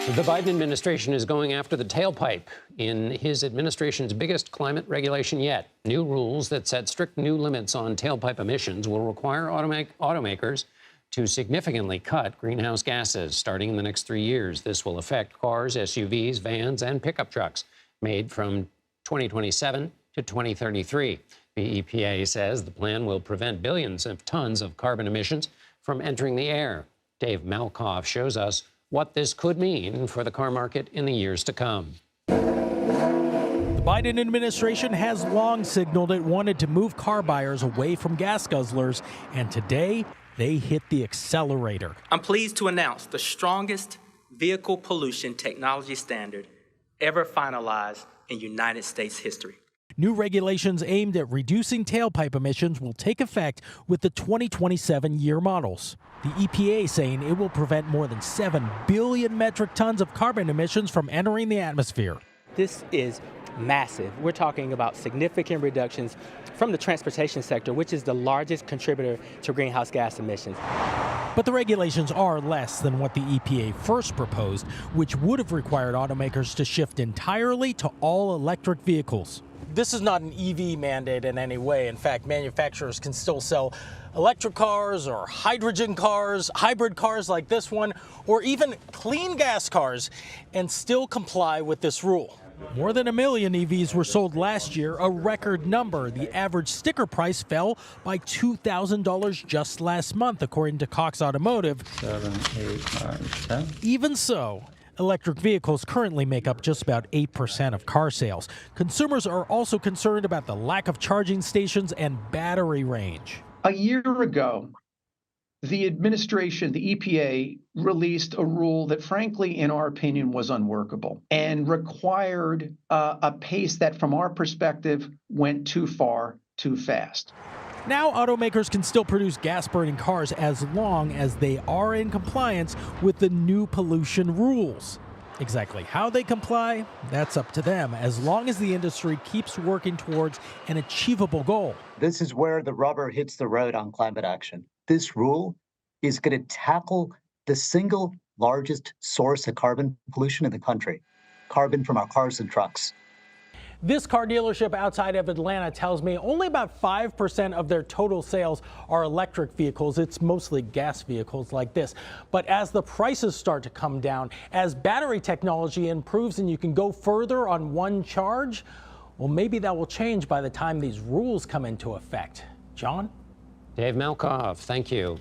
The Biden administration is going after the tailpipe in his administration's biggest climate regulation yet. New rules that set strict new limits on tailpipe emissions will require automakers to significantly cut greenhouse gases starting in the next 3 years. This will affect cars, SUVs, vans, and pickup trucks made from 2027 to 2033. The EPA says the plan will prevent billions of tons of carbon emissions from entering the air. Dave Malkoff shows us what this could mean for the car market in the years to come. The Biden administration has long signaled it wanted to move car buyers away from gas guzzlers, and today they hit the accelerator. I'm pleased to announce the strongest vehicle pollution technology standard ever finalized in United States history. New regulations aimed at reducing tailpipe emissions will take effect with the 2027 year models. The EPA saying it will prevent more than 7 billion metric tons of carbon emissions from entering the atmosphere. This is massive. We're talking about significant reductions from the transportation sector, which is the largest contributor to greenhouse gas emissions. But the regulations are less than what the EPA first proposed, which would have required automakers to shift entirely to all electric vehicles. This is not an EV mandate in any way. In fact, manufacturers can still sell electric cars or hydrogen cars, hybrid cars like this one, or even clean gas cars and still comply with this rule. More than 1 million EVs were sold last year, a record number. The average sticker price fell by $2,000 just last month, according to Cox Automotive. 7, 8, 9, 10. Even so, electric vehicles currently make up just about 8% of car sales. Consumers are also concerned about the lack of charging stations and battery range. A year ago, the administration, the EPA, released a rule that, frankly, in our opinion, was unworkable and required a pace that, from our perspective, went too far, too fast. Now automakers can still produce gas-burning cars as long as they are in compliance with the new pollution rules. Exactly how they comply, that's up to them, as long as the industry keeps working towards an achievable goal. This is where the rubber hits the road on climate action. This rule is going to tackle the single largest source of carbon pollution in the country, carbon from our cars and trucks. This car dealership outside of Atlanta tells me only about 5% of their total sales are electric vehicles. It's mostly gas vehicles like this. But as the prices start to come down, as battery technology improves and you can go further on one charge, well, maybe that will change by the time these rules come into effect. John? Dave Malkoff, thank you.